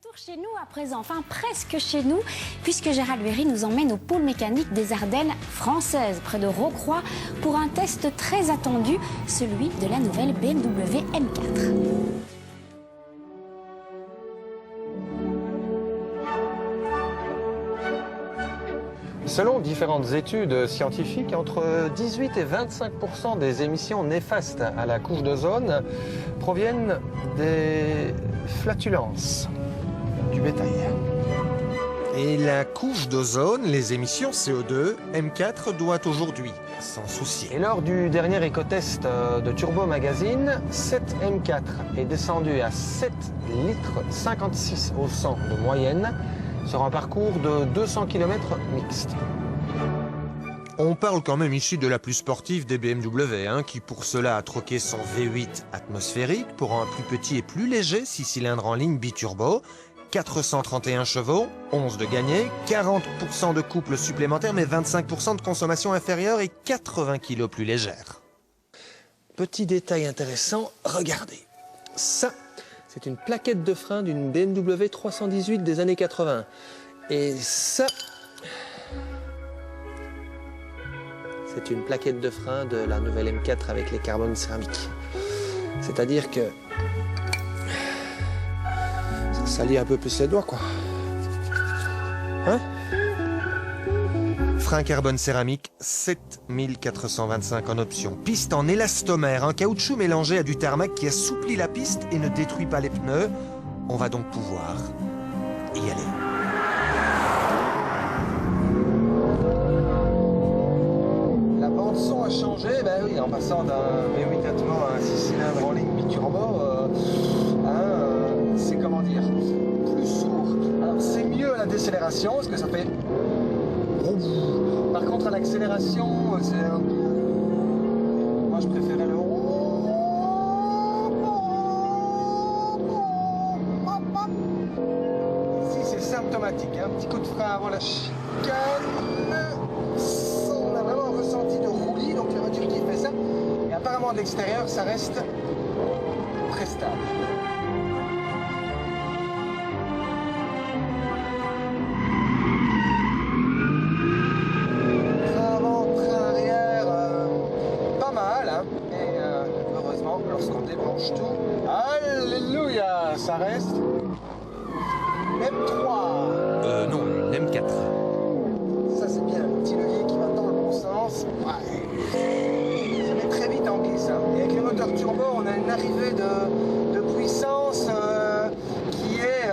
Retour chez nous à présent, enfin presque chez nous, puisque Gérald Berry nous emmène au pôle mécanique des Ardennes françaises, près de Rocroi, pour un test très attendu, celui de la nouvelle BMW M4. Selon différentes études scientifiques, entre 18 et 25% des émissions néfastes à la couche d'ozone proviennent des flatulences du bétail. Et la couche d'ozone, les émissions CO2, M4 doit aujourd'hui s'en soucier. Et lors du dernier écotest de Turbo Magazine, cette M4 est descendue à 7 litres 56 au 100 de moyenne sur un parcours de 200 km mixte. On parle quand même ici de la plus sportive des BMW, qui pour cela a troqué son V8 atmosphérique pour un plus petit et plus léger 6 cylindres en ligne biturbo, 431 chevaux, 11 de gagné, 40% de couple supplémentaire mais 25% de consommation inférieure et 80 kg plus légère. Petit détail intéressant, regardez. Ça, c'est une plaquette de frein d'une BMW 318 des années 80. Et ça, c'est une plaquette de frein de la nouvelle M4 avec les carbones céramiques. C'est-à-dire que ça salit un peu plus les doigts, quoi. Hein? Frein carbone céramique, 7425 en option. Piste en élastomère, un caoutchouc mélangé à du tarmac qui assouplit la piste et ne détruit pas les pneus. On va donc pouvoir y aller. La bande son a changé, ben oui, en passant d'un V8 Atmo à un 6 cylindres en ligne biturbo, c'est comment dire, plus sourd. Alors c'est mieux à la décélération, parce que ça fait... Par contre, à l'accélération, c'est un peu... Moi, je préférais le... Ici, c'est symptomatique. Un petit coup de frein avant la chicane. On a vraiment un ressenti de roulis, donc la voiture qui fait ça. Et apparemment, de l'extérieur, ça reste très stable. Lorsqu'on débranche tout, alléluia, ça reste M3. Non, une M4. Ça c'est bien, un petit levier qui va dans le bon sens. Ouais. Ça met très vite en glisse. Et avec le moteur turbo, on a une arrivée de puissance qui est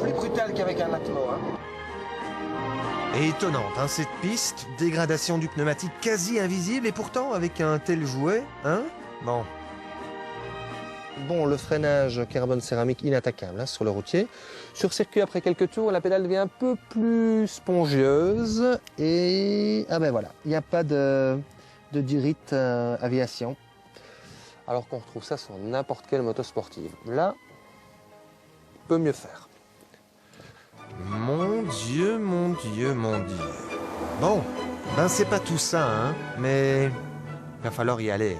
plus brutale qu'avec un Atmo. Et étonnante, cette piste, dégradation du pneumatique quasi invisible et pourtant avec un tel jouet, Bon. Bon, le freinage carbone céramique inattaquable sur le routier. Sur circuit, après quelques tours, la pédale devient un peu plus spongieuse. Et ah ben voilà, il n'y a pas de durite aviation. Alors qu'on retrouve ça sur n'importe quelle moto sportive. Là, peut mieux faire. Mon Dieu, mon Dieu, mon Dieu. Bon, c'est pas tout ça, mais il va falloir y aller.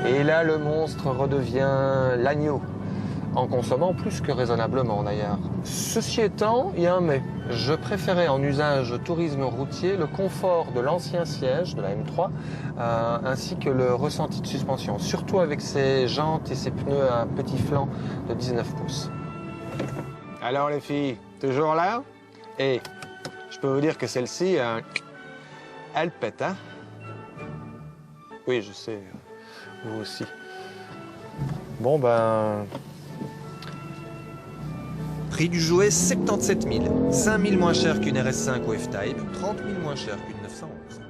Et là, le monstre redevient l'agneau, en consommant plus que raisonnablement d'ailleurs. Ceci étant, il y a un mais. Je préférais en usage tourisme routier le confort de l'ancien siège de la M3 ainsi que le ressenti de suspension, surtout avec ses jantes et ses pneus à petit flanc de 19 pouces. Alors les filles, toujours là? Et je peux vous dire que celle-ci, elle pète, Oui, je sais, vous aussi. Bon, Prix du jouet, 77 000. 5 000 moins cher qu'une RS5 ou F-Type, 30 000 moins cher qu'une 911.